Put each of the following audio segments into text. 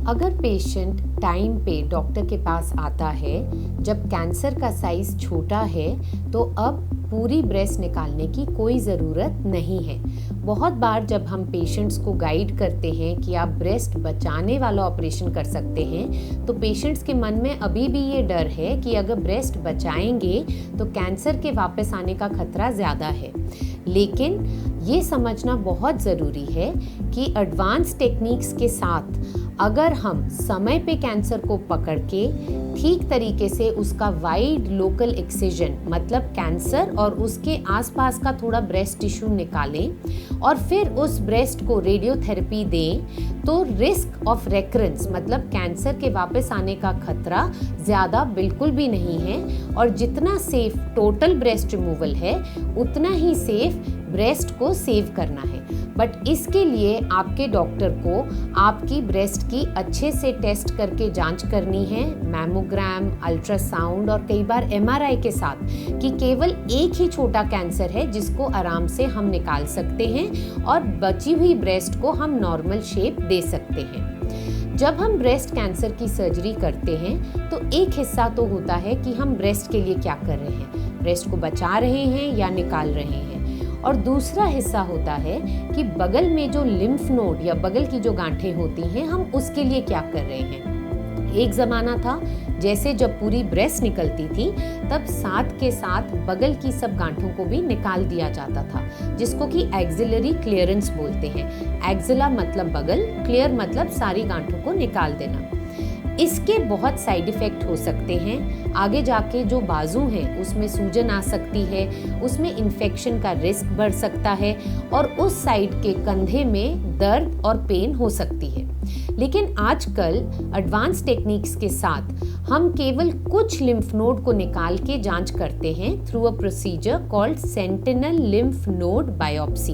अगर patient time पे doctor के पास आता है जब कैंसर का साइज छोटा है तो अब पूरी ब्रेस्ट निकालने की कोई ज़रूरत नहीं है। बहुत बार जब हम पेशेंट्स को गाइड करते हैं कि आप ब्रेस्ट बचाने वाला ऑपरेशन कर सकते हैं तो पेशेंट्स के मन में अभी भी ये डर है कि अगर ब्रेस्ट बचाएंगे तो कैंसर के वापस आने का खतरा ज़्यादा है। लेकिन ये समझना बहुत ज़रूरी है कि एडवांस टेक्निक्स के साथ अगर हम समय पे कैंसर को पकड़ के ठीक तरीके से उसका वाइड लोकल एक्सिजन मतलब कैंसर और उसके आसपास का थोड़ा ब्रेस्ट टिश्यू निकालें और फिर उस ब्रेस्ट को रेडियोथेरेपी दें तो रिस्क ऑफ रेकरेंस मतलब कैंसर के वापस आने का खतरा ज़्यादा बिल्कुल भी नहीं है। और जितना सेफ टोटल ब्रेस्ट रिमूवल है उतना ही सेफ ब्रेस्ट को सेव करना है। बट इसके लिए आपके डॉक्टर को आपकी ब्रेस्ट की अच्छे से टेस्ट करके जांच करनी है, मैमोग्राम, अल्ट्रासाउंड और कई बार एमआरआई के साथ कि केवल एक ही छोटा कैंसर है जिसको आराम से हम निकाल सकते हैं और बची हुई ब्रेस्ट को हम नॉर्मल शेप दे सकते हैं। जब हम ब्रेस्ट कैंसर की सर्जरी करते हैं तो एक हिस्सा तो होता है कि हम ब्रेस्ट के लिए क्या कर रहे हैं, ब्रेस्ट को बचा रहे हैं या निकाल रहे हैं, और दूसरा हिस्सा होता है कि बगल में जो लिम्फ नोड या बगल की जो गांठें होती हैं हम उसके लिए क्या कर रहे हैं। एक ज़माना था जैसे जब पूरी ब्रेस्ट निकलती थी तब साथ के साथ बगल की सब गांठों को भी निकाल दिया जाता था जिसको कि एक्सिलरी क्लियरेंस बोलते हैं। एक्सिला मतलब बगल, क्लियर मतलब सारी गांठों को निकाल देना। इसके बहुत साइड इफ़ेक्ट हो सकते हैं। आगे जाके जो बाजू हैं उसमें सूजन आ सकती है, उसमें इन्फेक्शन का रिस्क बढ़ सकता है और उस साइड के कंधे में दर्द और पेन हो सकती है। लेकिन आजकल एडवांस टेक्निक्स के साथ हम केवल कुछ लिम्फ नोड को निकाल के जांच करते हैं through a procedure called sentinel lymph node biopsy.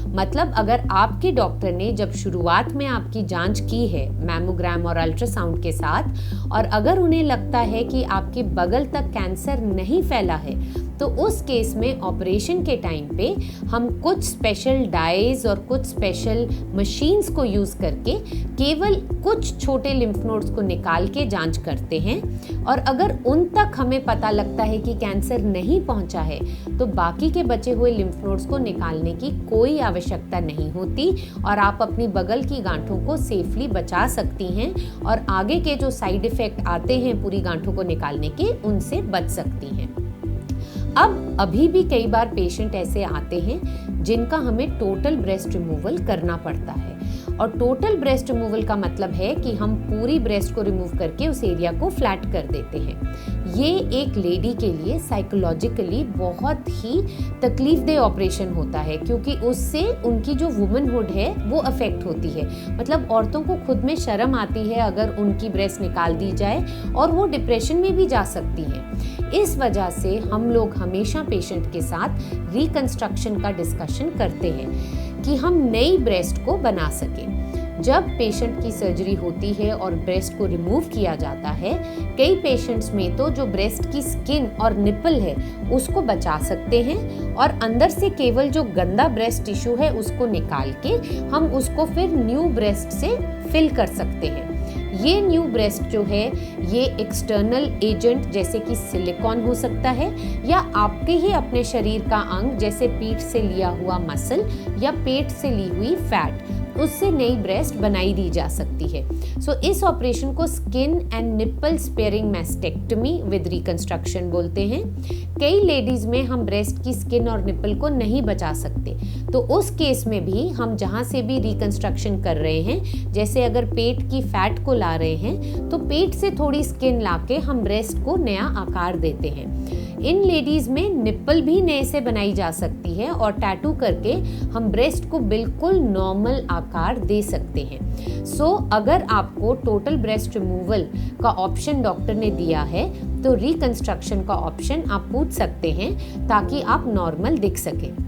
मतलब अगर आपके डॉक्टर ने जब शुरुआत में आपकी जांच की है मैमोग्राम और अल्ट्रासाउंड के साथ और अगर उन्हें लगता है कि आपके बगल तक कैंसर नहीं फैला है तो उस केस में ऑपरेशन के टाइम पे हम कुछ स्पेशल डाइज और कुछ स्पेशल मशीन्स को यूज़ करके केवल कुछ छोटे लिम्फ नोड्स को निकाल के जांच करते हैं और अगर उन तक हमें पता लगता है कि कैंसर नहीं पहुंचा है तो बाकी के बचे हुए लिम्फ नोड्स को निकालने की कोई आवश्यकता नहीं होती और आप अपनी बगल की गांठों को सेफली बचा सकती हैं और आगे के जो साइड इफ़ेक्ट आते हैं पूरी गांठों को निकालने के उनसे बच सकती हैं। अब अभी भी कई बार पेशेंट ऐसे आते हैं जिनका हमें टोटल ब्रेस्ट रिमूवल करना पड़ता है और टोटल ब्रेस्ट रिमूवल का मतलब है कि हम पूरी ब्रेस्ट को रिमूव करके उस एरिया को फ्लैट कर देते हैं। ये एक लेडी के लिए साइकोलॉजिकली बहुत ही तकलीफदेह ऑपरेशन होता है क्योंकि उससे उनकी जो वुमनहुड है वो अफेक्ट होती है। मतलब औरतों को खुद में शर्म आती है अगर उनकी ब्रेस्ट निकाल दी जाए और वो डिप्रेशन में भी जा सकती हैं। इस वजह से हम लोग हमेशा पेशेंट के साथ रिकंस्ट्रक्शन का डिस्कशन करते हैं कि हम नई ब्रेस्ट को बना सकें। जब पेशेंट की सर्जरी होती है और ब्रेस्ट को रिमूव किया जाता है कई पेशेंट्स में तो जो ब्रेस्ट की स्किन और निपल है उसको बचा सकते हैं और अंदर से केवल जो गंदा ब्रेस्ट टिश्यू है उसको निकाल के हम उसको फिर न्यू ब्रेस्ट से फिल कर सकते हैं। ये न्यू ब्रेस्ट जो है ये एक्सटर्नल एजेंट जैसे कि सिलिकॉन हो सकता है या आपके ही अपने शरीर का अंग जैसे पीठ से लिया हुआ मसल या पेट से ली हुई फैट उससे नई ब्रेस्ट बनाई दी जा सकती है। सो इस ऑपरेशन को skin and nipple sparing mastectomy with reconstruction बोलते हैं। कई लेडीज में हम ब्रेस्ट की स्किन और निपल को नहीं बचा सकते तो उस केस में भी हम जहाँ से भी रिकंस्ट्रक्शन कर रहे हैं जैसे अगर पेट की फैट को ला रहे हैं तो पेट से थोड़ी स्किन लाके हम ब्रेस्ट को नया आकार देते हैं। इन लेडीज में निप्पल भी नए से बनाई जा सकती है और टैटू करके हम ब्रेस्ट को बिल्कुल नॉर्मल आकार दे सकते हैं। सो अगर आपको टोटल ब्रेस्ट रिमूवल का ऑप्शन डॉक्टर ने दिया है तो रिकंस्ट्रक्शन का ऑप्शन आप पूछ सकते हैं ताकि आप नॉर्मल दिख सके।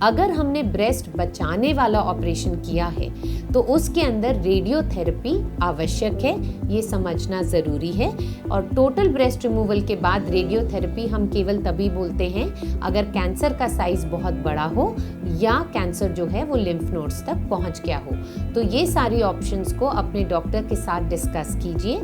अगर हमने ब्रेस्ट बचाने वाला ऑपरेशन किया है तो उसके अंदर रेडियोथेरेपी आवश्यक है, ये समझना ज़रूरी है। और टोटल ब्रेस्ट रिमूवल के बाद रेडियोथेरेपी हम केवल तभी बोलते हैं अगर कैंसर का साइज़ बहुत बड़ा हो या कैंसर जो है वो लिम्फ नोड्स तक पहुंच गया हो। तो ये सारी ऑप्शंस को अपने डॉक्टर के साथ डिस्कस कीजिए।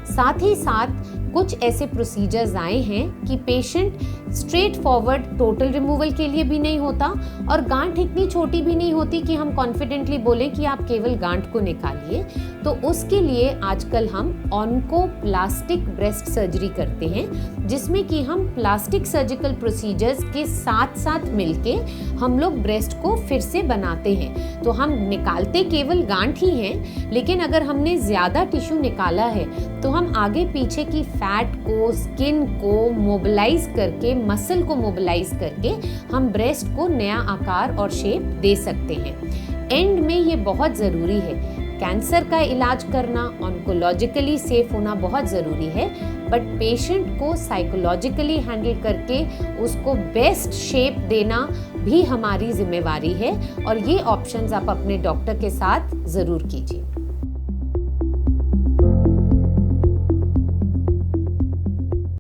साथ ही साथ कुछ ऐसे प्रोसीजर्स आए हैं कि patient straight forward total removal के लिए भी नहीं होता और गांठ इतनी छोटी भी नहीं होती कि हम कॉन्फिडेंटली बोलें कि आप केवल गांठ को निकालिए। तो उसके लिए आजकल हम ऑन्कोप्लास्टिक ब्रेस्ट सर्जरी करते हैं, जिसमें कि हम प्लास्टिक सर्जिकल प्रोसीजर्स के साथ साथ मिलके हम लोग ब्रेस्ट को फिर से बनाते हैं। तो हम निकालते केवल गांठ ही हैं, लेकिन अगर हमने ज़्यादा टिश्यू निकाला है तो हम आगे पीछे की फैट को, स्किन को मोबिलाइज करके, मसल को मोबिलाइज करके हम ब्रेस्ट को नया आकार और शेप दे सकते हैं। एंड में ये बहुत ज़रूरी है, कैंसर का इलाज करना, ऑन्कोलॉजिकली सेफ होना बहुत ज़रूरी है, बट पेशेंट को साइकोलॉजिकली हैंडल करके उसको बेस्ट शेप देना भी हमारी जिम्मेवारी है। और ये ऑप्शंस आप अपने डॉक्टर के साथ ज़रूर कीजिए।